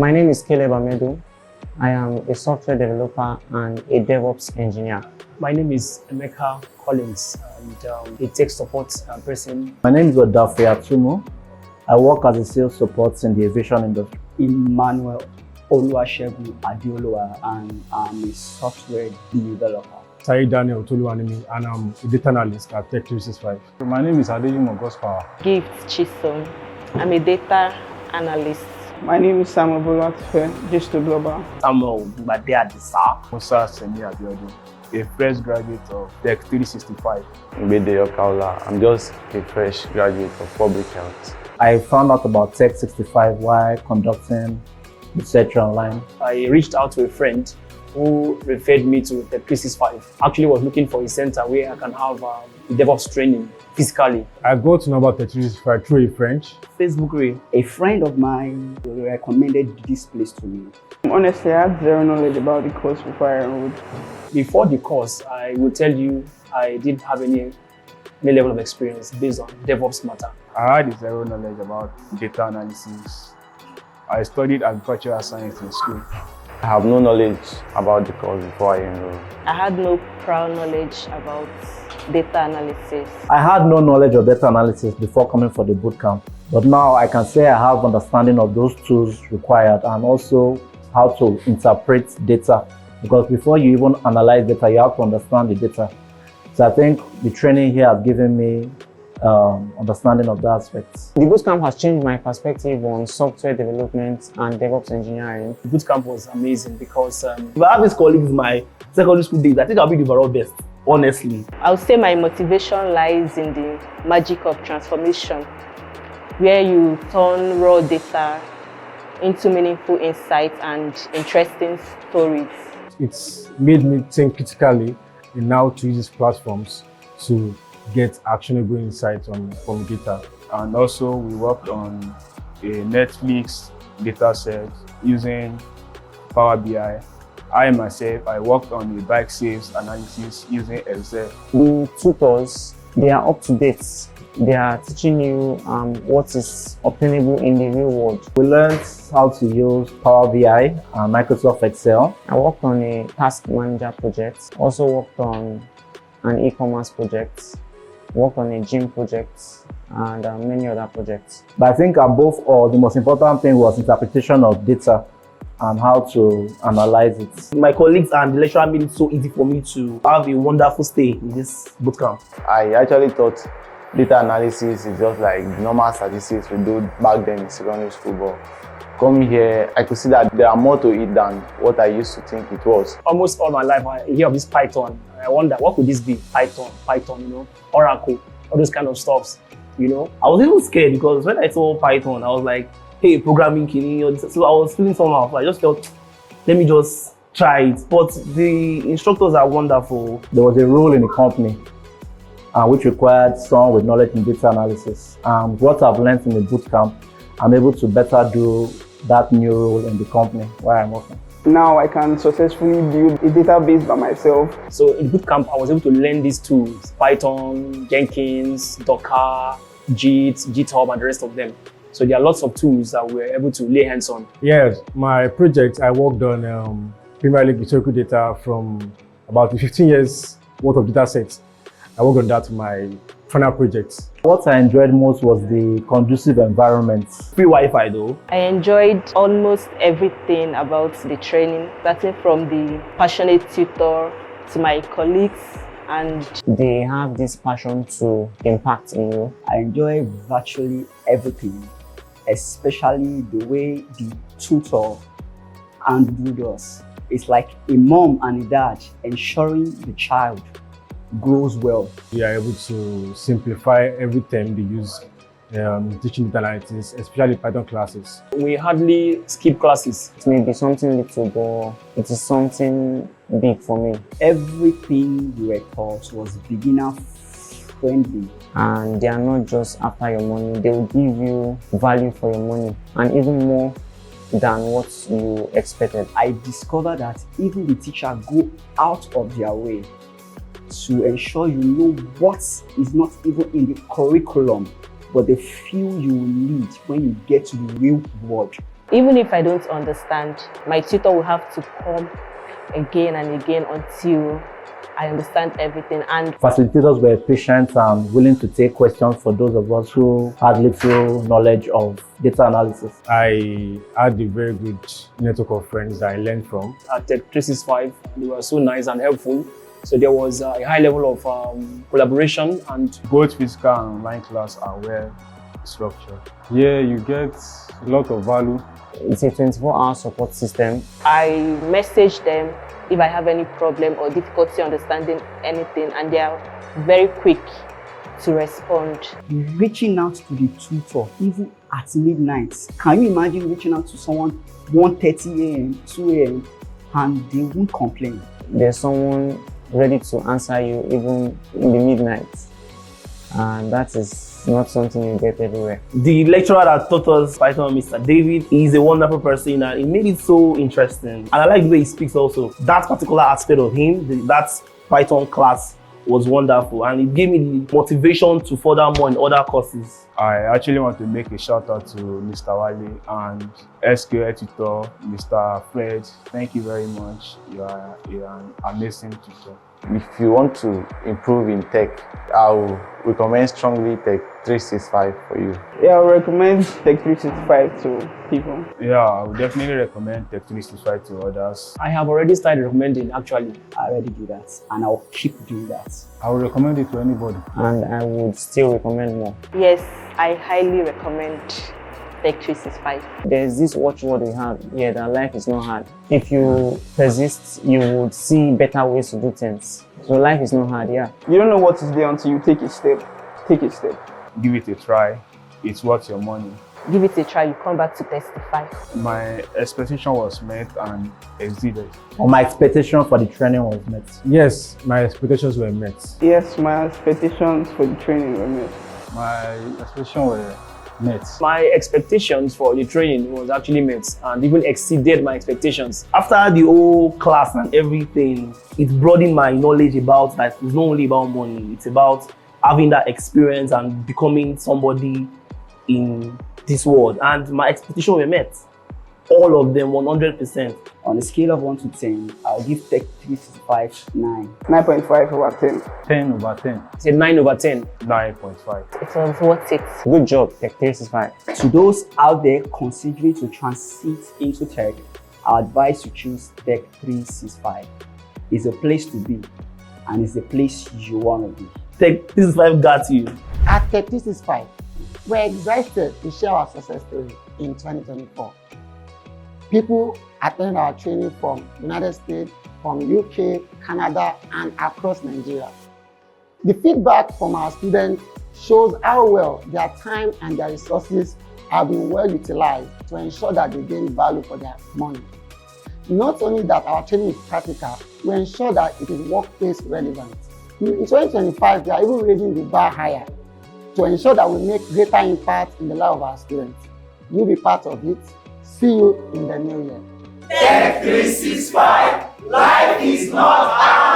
My name is Caleb Amedu. I am a software developer and a DevOps engineer. My name is Emeka Collins, and a tech support person. My name is Odafe Atumo. I work as a sales support in the aviation industry. Emmanuel Oluwasegun Adeolowa, and I'm a software developer. Sai Daniel Toluwanimi, and I'm a data analyst at Tech365. My name is Adejumo Gospower. Gift Chisom. I'm a data analyst. My name is Samuel Bolatife, just a global. Samuel Badea Musa Semi Abiodun, a fresh graduate of Tech365. Mbede Okaola. I'm just a fresh graduate of public health. I found out about Tech365 while conducting research online. I reached out to a friend who referred me to Tech365. Actually was looking for a center where I can have DevOps training physically. I got to know about Tech365 through a friend. Facebook Ray. A friend of mine recommended this place to me. Honestly, I had zero knowledge about the course before I enrolled. Before the course, I will tell you I didn't have any level of experience based on DevOps matter. I had zero knowledge about data analysis. I studied agricultural science in school. I have no knowledge about the course before I enrolled. I had no prior knowledge about data analysis. I had no knowledge of data analysis before coming for the bootcamp, but now I can say I have understanding of those tools required and also how to interpret data, because before you even analyze data, you have to understand the data. So I think the training here has given me understanding of the aspects. The bootcamp has changed my perspective on software development and DevOps engineering. The bootcamp was amazing because If I have these colleagues in my secondary school days, I think I'll be the overall best, honestly. I would say my motivation lies in the magic of transformation, where you turn raw data into meaningful insights and interesting stories. It's made me think critically in how to use these platforms to get actionable insights from data. And also we worked on a Netflix data set using Power BI. I myself, I worked on a bike sales analysis using Excel. The tutors, they are up to date. They are teaching you what is obtainable in the real world. We learned how to use Power BI and Microsoft Excel. I worked on a task manager project, also worked on an e-commerce project, worked on a gym project, and many other projects. But I think above all, the most important thing was interpretation of data and how to analyze it. My colleagues and the lecturer made it so easy for me to have a wonderful stay in this bootcamp. I actually thought data analysis is just like normal statistics we do back then in secondary school, but coming here, I could see that there are more to it than what I used to think it was. almost all my life I hear of this Python. I wonder what could this be? Python, Oracle, all those kind of stuffs, I was even scared because when I saw Python, I was like, hey, programming kini. So I was feeling somehow. So I just felt, let me just try it. But the instructors are wonderful. There was a role in the company which required someone with knowledge in data analysis. What I've learned in the bootcamp, I'm able to better do that new role in the company where I'm working. Now I can successfully build a database by myself. So in bootcamp, I was able to learn these tools: Python, Jenkins, Docker, Git, GitHub, and the rest of them. So there are lots of tools that we're able to lay hands on. Yes, my project, I worked on Premier League historical data from about 15 years worth of data sets. I worked on that in my final project. What I enjoyed most was the conducive environment. Free Wi-Fi though. I enjoyed almost everything about the training, starting from the passionate tutor to my colleagues, and They have this passion to impact in you. I enjoy virtually everything, especially the way the tutor handled us. It's like a mom and a dad ensuring the child grows well. We are able to simplify every term they use teaching data analytics, especially Python classes. We hardly skip classes. It may be something little, but it is something big for me. Everything we were taught was beginner friendly. And they are not just after your money, they will give you value for your money, and even more than what you expected. I discovered that even the teacher go out of their way to ensure you know what is not even in the curriculum, but the feel you will need when you get to the real world. Even if I don't understand, my tutor will have to come again and again until I understand everything. And Facilitators were patient and willing to take questions for those of us who had little knowledge of data analysis. I had a very good network of friends that I learned from. At Tech365, they were so nice and helpful. So there was a high level of collaboration, and Both physical and online class are well structured. Yeah, you get a lot of value. It's a 24-hour support system. I message them if I have any problem or difficulty understanding anything, and they are very quick to respond. Reaching out to the tutor, even at midnight. Can you imagine reaching out to someone 1:30 a.m., 2 a.m., and they won't complain? There's someone ready to answer you even in the midnight. And that is not something you get everywhere. The lecturer that taught us Python, Mr. David, is a wonderful person and it made it so interesting. And I like the way he speaks also. That particular aspect of him, that Python class was wonderful, and it gave me the motivation to further more in other courses. I actually want to make a shout out to Mr. Wale and SQL tutor, Mr. Fred. Thank you very much. You are an amazing tutor. If you want to improve in tech, I will recommend strongly Tech365 for you. Yeah, I would recommend Tech365 to people. Yeah, I would definitely recommend Tech365 to others. I have already started recommending actually. I already do that, and I'll keep doing that. I would recommend it to anybody. And I would still recommend more. Yes, I highly recommend Tech365. There's this watchword we have here that life is not hard. If you persist, you would see better ways to do things. So life is not hard, yeah. You don't know what is there until you take a step. Take a step. Give it a try. It's worth your money. Give it a try, you come back to testify. My expectation was met and exceeded. Or my expectation for the training was met. Yes, my expectations were met. Yes, my expectations for the training were met. My expectations were met. My expectations for the training was actually met and even exceeded my expectations. After the whole class and everything, it broadened my knowledge about that it's not only about money, it's about having that experience and becoming somebody in this world. And my expectations were met. All of them, 100%. On a scale of 1 to 10, I'll give Tech365 9. 9.5 over 10. 10 over 10. It's a 9 over 10. 9.5. It was worth it. Good job, Tech365. To those out there considering to transit into tech, I advise to choose Tech365. It's a place to be, and it's a place you want to be. Tech365 got you. At Tech365, we're excited to share our success story in 2024. People attend our training from United States, from UK, Canada, and across Nigeria. The feedback from our students shows how well their time and their resources have been well utilized to ensure that they gain value for their money. Not only that our training is practical, we ensure that it is workplace relevant. In 2025, we are even raising the bar higher to ensure that we make greater impact in the life of our students. You'll be part of it. See you in the new year. Tech365, life is not hard.